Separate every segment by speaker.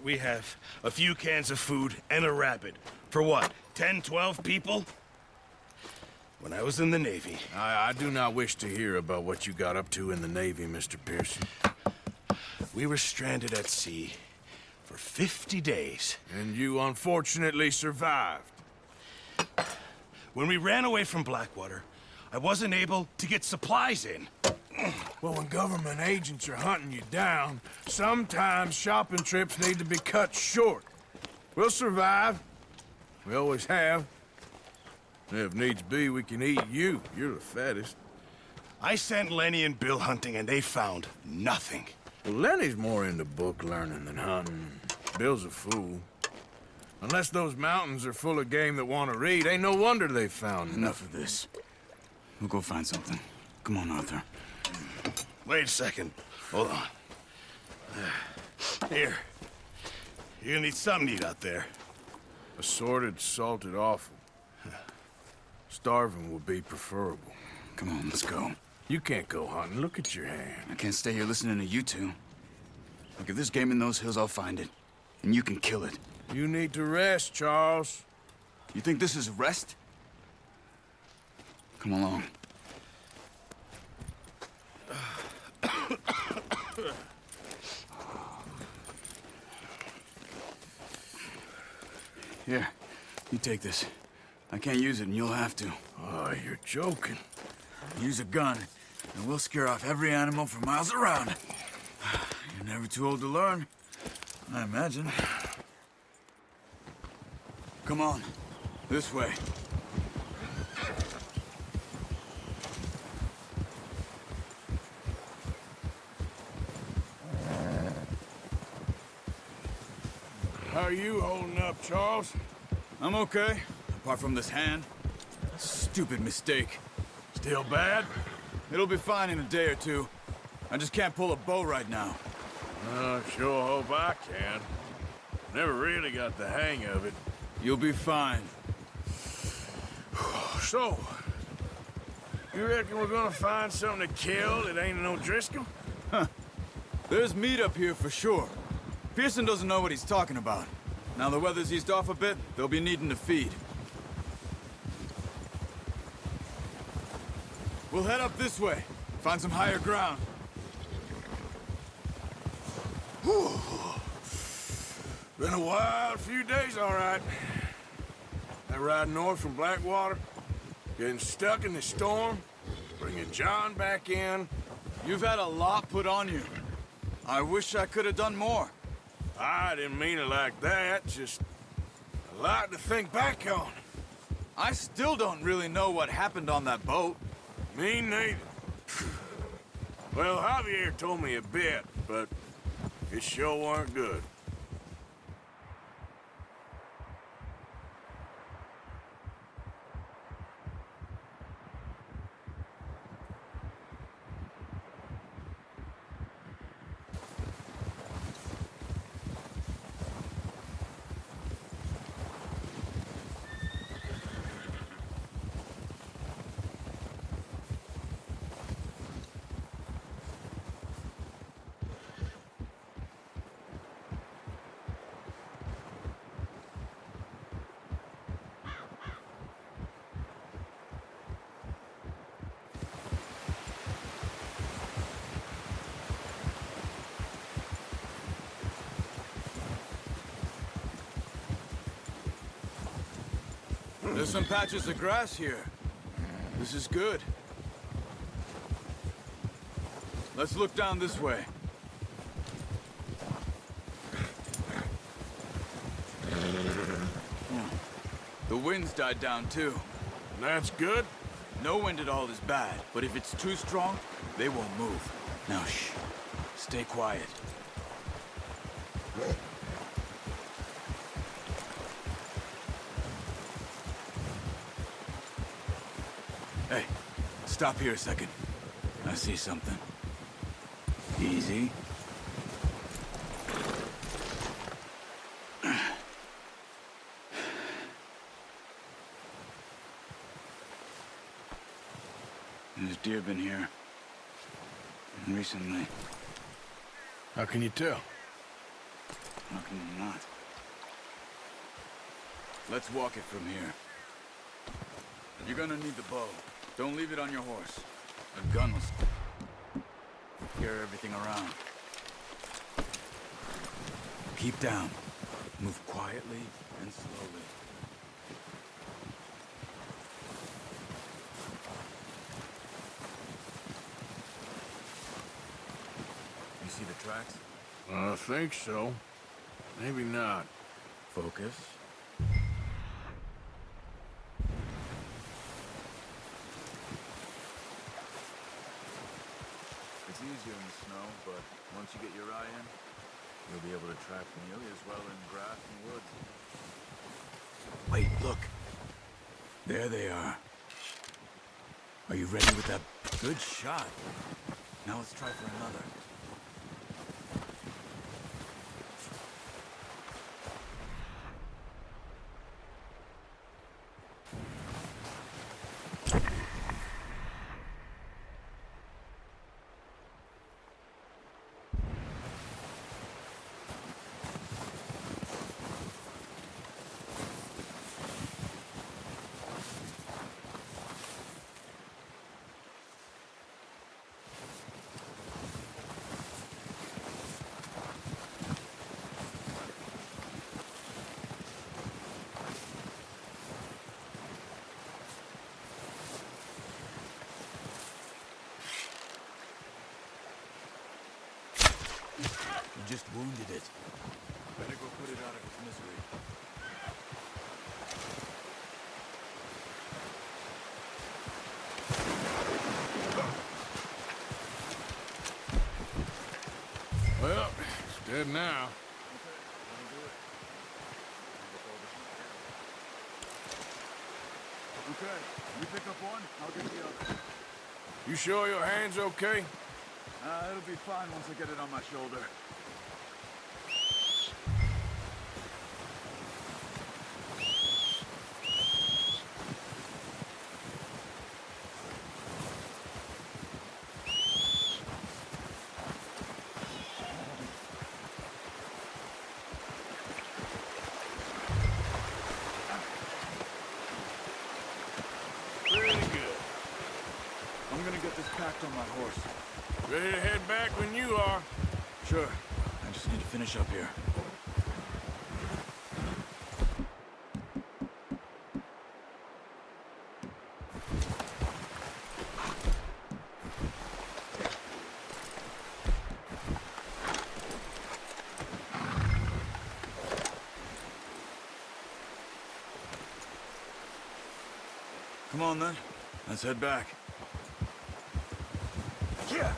Speaker 1: we have a few cans of food and a rabbit. For what, 10, 12 people? When I was in the Navy...
Speaker 2: I do not wish to hear about what you got up to in the Navy, Mr. Pearson.
Speaker 1: We were stranded at sea for 50 days.
Speaker 2: And you unfortunately survived.
Speaker 1: When we ran away from Blackwater, I wasn't able to get supplies in.
Speaker 2: Well, when government agents are hunting you down, sometimes shopping trips need to be cut short. We'll survive. We always have. If needs be, we can eat you. You're the fattest.
Speaker 1: I sent Lenny and Bill hunting, and they found nothing.
Speaker 2: Well, Lenny's more into book learning than hunting. Bill's a fool. Unless those mountains are full of game that want to read, ain't no wonder they found
Speaker 3: Enough of this. We'll go find something. Come on, Arthur.
Speaker 1: Wait a second. Hold on. Here. You're gonna need something to eat out there.
Speaker 2: Assorted, salted offal. Starving would be preferable.
Speaker 3: Come on, let's go.
Speaker 2: You can't go hunting. Look at your hand.
Speaker 3: I can't stay here listening to you two. Look, if there's game in those hills, I'll find it. And you can kill it.
Speaker 2: You need to rest, Charles.
Speaker 3: You think this is rest? Come along. Here, you take this. I can't use it, and you'll have to.
Speaker 2: Oh, you're joking.
Speaker 3: Use a gun, and we'll scare off every animal for miles around. You're never too old to learn, I imagine. Come on, this way.
Speaker 2: How are you holding up, Charles?
Speaker 3: I'm okay, apart from this hand. Stupid mistake.
Speaker 2: Still bad?
Speaker 3: It'll be fine in a day or two. I just can't pull a bow right now.
Speaker 2: I sure hope I can. Never really got the hang of it.
Speaker 3: You'll be fine.
Speaker 2: So, you reckon we're gonna find something to kill that ain't no Driscoll?
Speaker 3: There's meat up here for sure. Pearson doesn't know what he's talking about. Now the weather's eased off a bit, they'll be needing to feed. We'll head up this way. Find some higher ground.
Speaker 2: Whew. Been a wild few days, all right. That ride north from Blackwater, getting stuck in the storm, bringing John back in.
Speaker 3: You've had a lot put on you. I wish I could have done more.
Speaker 2: I didn't mean it like that, just a lot to think back on.
Speaker 3: I still don't really know what happened on that boat.
Speaker 2: Me neither. Well, Javier told me a bit, but it sure weren't good.
Speaker 3: There's some patches of grass here. This is good. Let's look down this way. The wind's died down too.
Speaker 2: That's good.
Speaker 3: No wind at all is bad, but if it's too strong, they won't move. Now shh. Stay quiet. Hey, stop here a second. I see something. Easy. There's deer been here. Recently.
Speaker 2: How can you tell?
Speaker 3: How can you not? Let's walk it from here. You're gonna need the bow. Don't leave it on your horse. A gun will scare everything around. Keep down. Move quietly and slowly. You see the tracks?
Speaker 2: I think so. Maybe not.
Speaker 3: Focus. It's easier in the snow, but once you get your eye in, you'll be able to track nearly as well in grass and woods. Wait, look. There they are. Are you ready with that? Good shot. Now let's try for another. You just wounded it. Better go put it out of its misery.
Speaker 2: Well, it's dead now.
Speaker 3: Okay, you pick up one, I'll get the other.
Speaker 2: You sure your hand's okay?
Speaker 3: It'll be fine once I get it on my shoulder.
Speaker 2: Pretty good.
Speaker 3: I'm gonna get this packed on my horse.
Speaker 2: Ready to head back when you are.
Speaker 3: Sure. I just need to finish up here. Come on then. Let's head back. Yeah.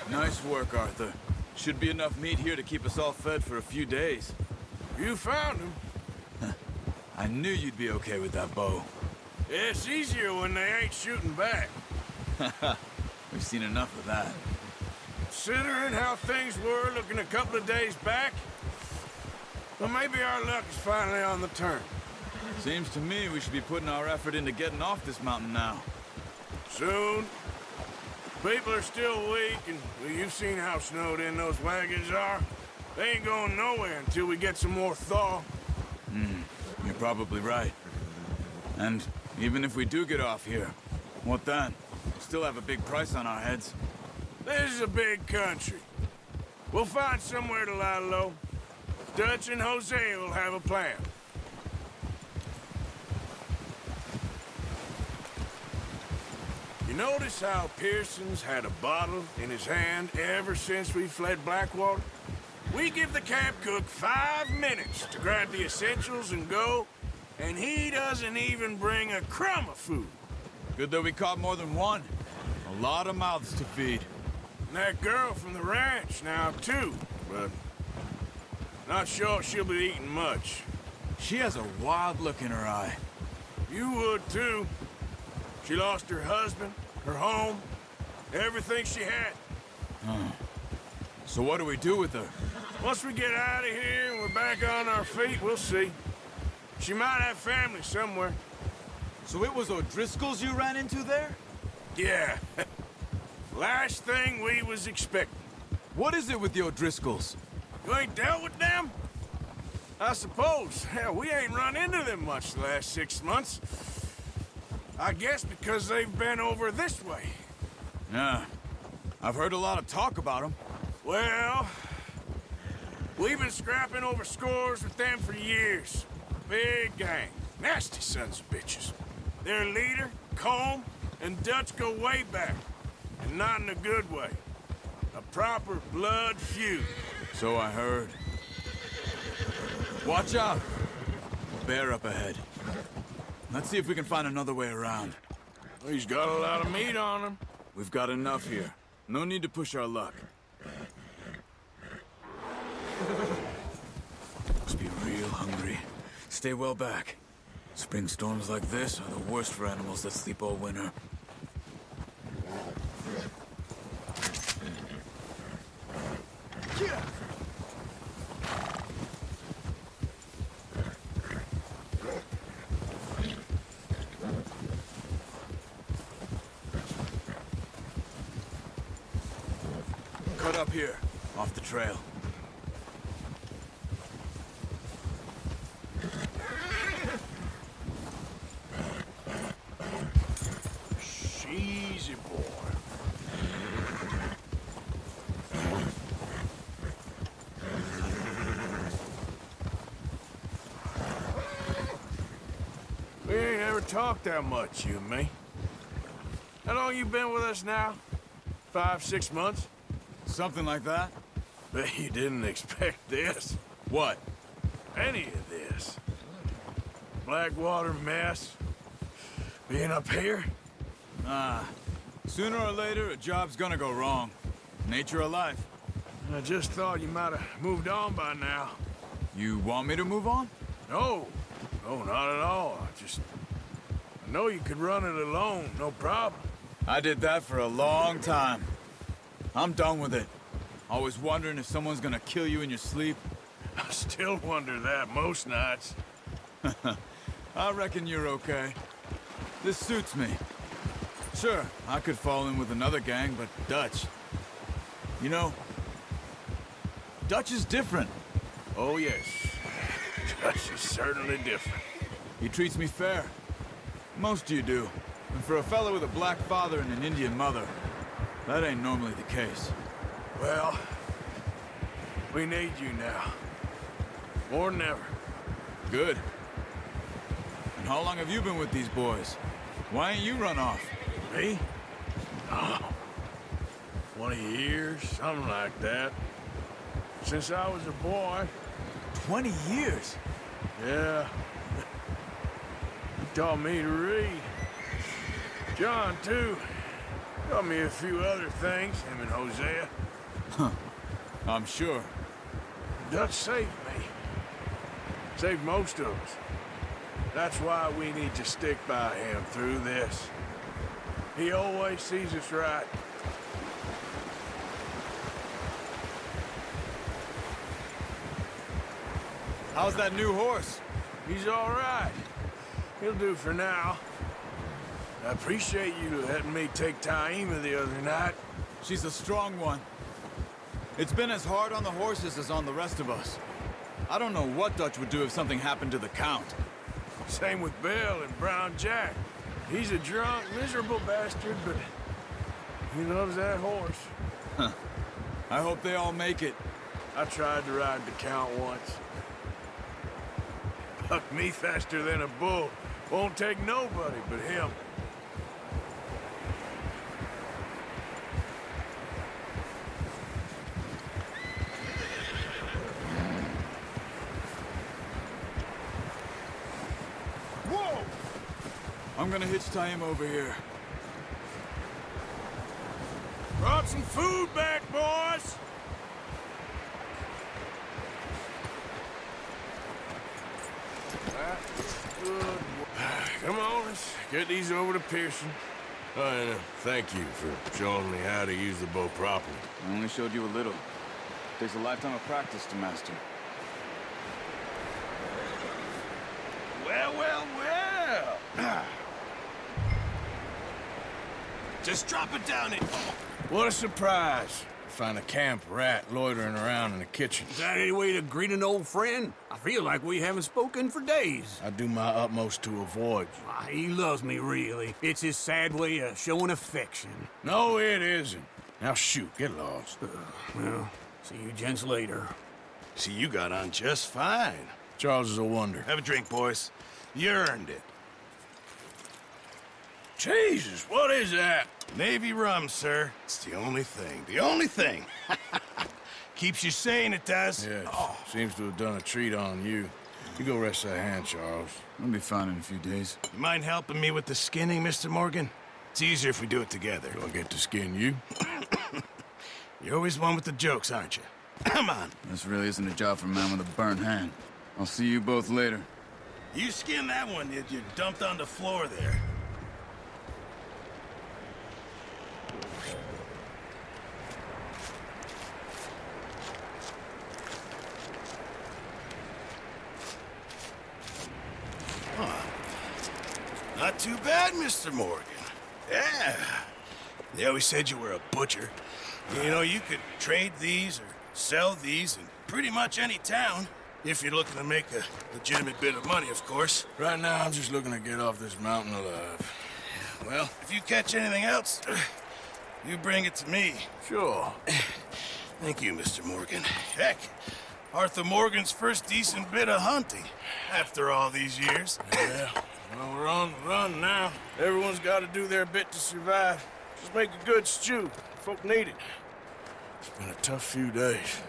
Speaker 3: Nice work, Arthur. Should be enough meat here to keep us all fed for a few days.
Speaker 2: You found him.
Speaker 3: I knew you'd be okay with that bow.
Speaker 2: It's easier when they ain't shooting back.
Speaker 3: We've seen enough of that.
Speaker 2: Considering how things were looking a couple of days back, well, maybe our luck is finally on the turn.
Speaker 3: Seems to me we should be putting our effort into getting off this mountain now.
Speaker 2: Soon. People are still weak, and well, you've seen how snowed in those wagons are. They ain't going nowhere until we get some more thaw.
Speaker 3: You're probably right. And even if we do get off here, what then? Still have a big price on our heads.
Speaker 2: This is a big country. We'll find somewhere to lie low. Dutch and Jose will have a plan. You notice how Pearson's had a bottle in his hand ever since we fled Blackwater? We give the camp cook 5 minutes to grab the essentials and go, and he doesn't even bring a crumb of food.
Speaker 3: Good that we caught more than one. A lot of mouths to feed.
Speaker 2: And that girl from the ranch now, too, but not sure she'll be eating much.
Speaker 3: She has a wild look in her eye.
Speaker 2: You would, too. She lost her husband, her home, everything she had.
Speaker 3: So what do we do with her?
Speaker 2: Once we get out of here and we're back on our feet, we'll see. She might have family somewhere.
Speaker 3: So it was O'Driscoll's you ran into there?
Speaker 2: Yeah. Last thing we was expecting.
Speaker 3: What is it with the O'Driscolls?
Speaker 2: You ain't dealt with them? I suppose. Hell, we ain't run into them much the last 6 months. I guess because they've been over this way.
Speaker 3: Yeah. I've heard a lot of talk about them.
Speaker 2: Well, we've been scrapping over scores with them for years. Big gang. Nasty sons of bitches. Their leader, Combe, and Dutch go way back. And not in a good way. A proper blood feud.
Speaker 3: So I heard. Watch out! Bear up ahead. Let's see if we can find another way around.
Speaker 2: He's got a lot of meat on him.
Speaker 3: We've got enough here. No need to push our luck. Must be real hungry. Stay well back. Spring storms like this are the worst for animals that sleep all winter. Cut up here, off the trail.
Speaker 2: Easy boy. We ain't ever talked that much, you and me. How long you been with us now? 5, 6 months?
Speaker 3: Something like that?
Speaker 2: Bet you didn't expect this.
Speaker 3: What?
Speaker 2: Any of this. Blackwater mess. Being up here?
Speaker 3: Sooner or later, a job's gonna go wrong. Nature of life.
Speaker 2: I just thought you might have moved on by now.
Speaker 3: You want me to move on?
Speaker 2: No. No, not at all. I know you could run it alone, no problem.
Speaker 3: I did that for a long time. I'm done with it. Always wondering if someone's gonna kill you in your sleep.
Speaker 2: I still wonder that most nights.
Speaker 3: I reckon you're okay. This suits me. Sure, I could fall in with another gang, but Dutch... You know, Dutch is different.
Speaker 2: Oh, yes. Dutch is certainly different.
Speaker 3: He treats me fair. Most of you do. And for a fellow with a black father and an Indian mother, that ain't normally the case.
Speaker 2: Well, we need you now. More than ever.
Speaker 3: Good. And how long have you been with these boys? Why ain't you run off?
Speaker 2: Me? Oh, 20 years, something like that. Since I was a boy.
Speaker 3: 20 years?
Speaker 2: Yeah. He taught me to read. John, too. Taught me a few other things, him and Hosea.
Speaker 3: I'm sure.
Speaker 2: Dutch saved me. Saved most of us. That's why we need to stick by him through this. He always sees us right.
Speaker 3: How's that new horse?
Speaker 2: He's all right. He'll do for now. I appreciate you letting me take Taima the other night.
Speaker 3: She's a strong one. It's been as hard on the horses as on the rest of us. I don't know what Dutch would do if something happened to the Count.
Speaker 2: Same with Bill and Brown Jack. He's a drunk, miserable bastard, but he loves that horse.
Speaker 3: I hope they all make it.
Speaker 2: I tried to ride the Count once. Bucked me faster than a bull. Won't take nobody but him. Whoa!
Speaker 3: I'm gonna hitch Taima over here.
Speaker 2: Brought some food back, boys! Good. Come on, let's get these over to Pearson. And thank you for showing me how to use the bow properly.
Speaker 3: I only showed you a little. Takes a lifetime of practice to master.
Speaker 2: Well, well, well!
Speaker 1: Just drop it down and...
Speaker 2: What a surprise. Find a camp rat loitering around in the kitchen.
Speaker 4: Is that any way to greet an old friend? I feel like we haven't spoken for days.
Speaker 2: I do my utmost to avoid you.
Speaker 4: Ah, he loves me, really. It's his sad way of showing affection.
Speaker 2: No, it isn't. Now shoot, get lost.
Speaker 4: Well, see you gents later.
Speaker 1: See, you got on just fine.
Speaker 2: Charles is a wonder.
Speaker 1: Have a drink, boys. You earned it.
Speaker 2: Jesus, what is that?
Speaker 1: Navy rum, sir. It's the only thing. The only thing. Keeps you sane, it does.
Speaker 2: Yes, seems to have done a treat on you. You go rest that hand, Charles.
Speaker 3: I'll be fine in a few days.
Speaker 1: You mind helping me with the skinning, Mr. Morgan? It's easier if we do it together.
Speaker 2: Do I get to skin you?
Speaker 1: You're always one with the jokes, aren't you? Come on.
Speaker 3: This really isn't a job for a man with a burnt hand. I'll see you both later.
Speaker 1: You skin that one you dumped on the floor there. Not too bad, Mr. Morgan. Yeah. They always said you were a butcher. You know, you could trade these or sell these in pretty much any town. If you're looking to make a legitimate bit of money, of course.
Speaker 2: Right now, I'm just looking to get off this mountain alive.
Speaker 1: Well, if you catch anything else, you bring it to me.
Speaker 2: Sure.
Speaker 1: Thank you, Mr. Morgan. Heck, Arthur Morgan's first decent bit of hunting after all these years.
Speaker 2: Yeah. Well, we're on the run now. Everyone's got to do their bit to survive. Just make a good stew. Folk need it. It's been a tough few days.